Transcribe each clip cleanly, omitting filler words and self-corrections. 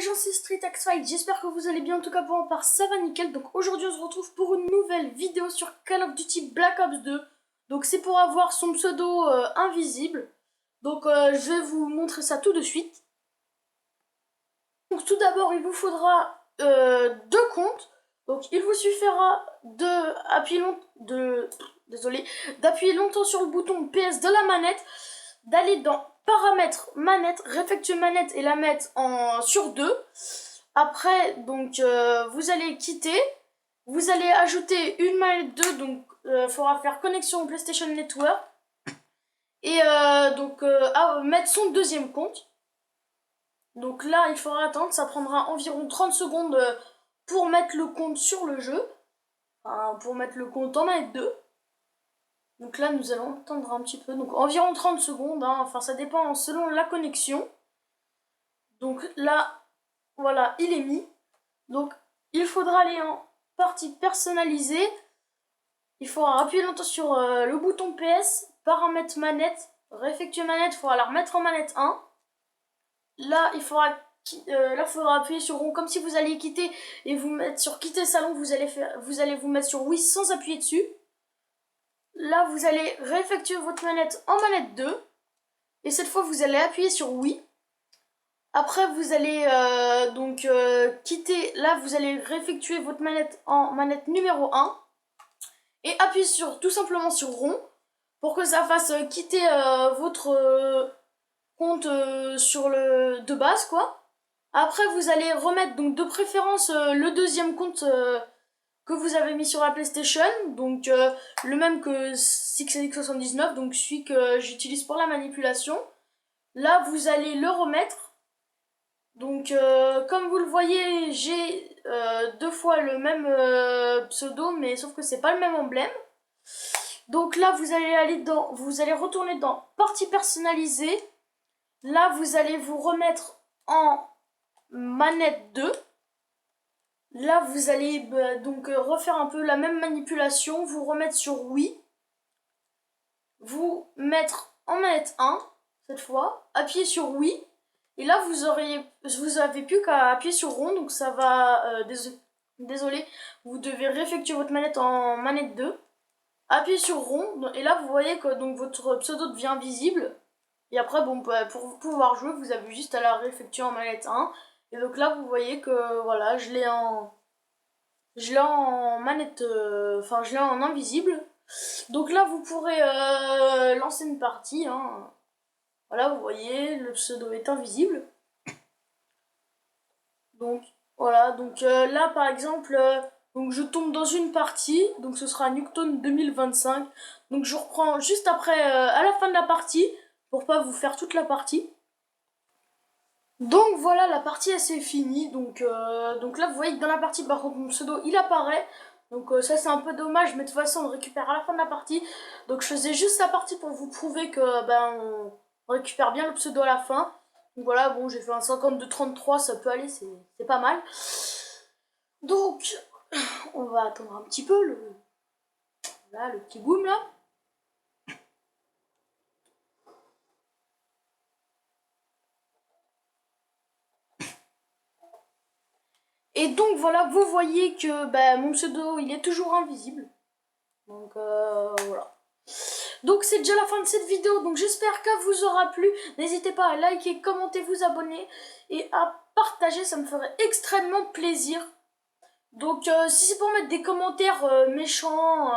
gens, c'est Street Axe Fight, j'espère que vous allez bien, en tout cas pour ma part ça va nickel. Donc aujourd'hui on se retrouve pour une nouvelle vidéo sur Call of Duty Black Ops 2. Donc c'est pour avoir son pseudo invisible. Donc je vais vous montrer ça tout de suite. Donc tout d'abord il vous faudra deux comptes. Donc il vous suffira d'appuyer longtemps sur le bouton PS de la manette, d'aller dans paramètres manette, réfectuer manette et la mettre sur 2. Après, donc, vous allez quitter. Vous allez ajouter une manette 2, donc il faudra faire connexion au PlayStation Network. Et mettre son deuxième compte. Donc là, il faudra attendre, ça prendra environ 30 secondes pour mettre le compte sur le jeu. Enfin, pour mettre le compte en manette 2. Donc là, nous allons attendre un petit peu. Donc environ 30 secondes. Hein. Enfin, ça dépend selon la connexion. Donc là, voilà, il est mis. Donc, il faudra aller en partie personnalisée. Il faudra appuyer longtemps sur le bouton PS, paramètres manette, réfectuer manette, il faudra la remettre en manette 1. Là, il faudra appuyer sur rond comme si vous alliez quitter et vous mettre sur quitter salon. Vous allez vous mettre sur oui sans appuyer dessus. Là, vous allez réeffectuer votre manette en manette 2. Et cette fois, vous allez appuyer sur oui. Après, vous allez quitter. Là, vous allez réeffectuer votre manette en manette numéro 1. Et appuyer tout simplement sur rond. Pour que ça fasse quitter votre compte sur le de base, quoi. Après, vous allez remettre donc de préférence le deuxième compte que vous avez mis sur la PlayStation, donc le même que 6x79, donc celui que j'utilise pour la manipulation. Là, vous allez le remettre. Donc, comme vous le voyez, j'ai deux fois le même pseudo, mais sauf que c'est pas le même emblème. Donc là, vous allez retourner dans Partie personnalisée. Là, vous allez vous remettre en manette 2. Là, vous allez refaire un peu la même manipulation, vous remettre sur oui, vous mettre en manette 1, cette fois, appuyer sur oui, et là, vous avez plus qu'à appuyer sur rond, donc ça va, désolé, vous devez réeffectuer votre manette en manette 2, appuyez sur rond, et là, vous voyez que donc, votre pseudo devient visible, et après, bon, pour pouvoir jouer, vous avez juste à la réeffectuer en manette 1, et donc là, vous voyez que, voilà, je l'ai en manette, je l'ai en invisible. Donc là, vous pourrez lancer une partie. Hein. Voilà, vous voyez, le pseudo est invisible. Donc, voilà, donc là, par exemple, donc je tombe dans une partie. Donc ce sera Nuketown 2025. Donc je reprends juste après, à la fin de la partie, pour pas vous faire toute la partie. Donc voilà, la partie elle c'est finie. Donc là vous voyez que dans la partie par contre mon pseudo il apparaît. Donc ça c'est un peu dommage, mais de toute façon on le récupère à la fin de la partie. Donc je faisais juste la partie pour vous prouver que on récupère bien le pseudo à la fin. Donc voilà, bon j'ai fait un 52-33, ça peut aller, c'est pas mal. Donc on va attendre un petit peu le petit boom là. Et donc voilà, vous voyez que mon pseudo il est toujours invisible. Donc voilà. Donc c'est déjà la fin de cette vidéo, donc j'espère qu'elle vous aura plu. N'hésitez pas à liker, commenter, vous abonner et à partager, ça me ferait extrêmement plaisir. Donc si c'est pour mettre des commentaires méchants,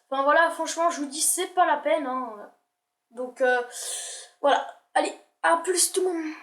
enfin voilà, franchement je vous dis c'est pas la peine. Hein. Donc voilà, allez, à plus tout le monde.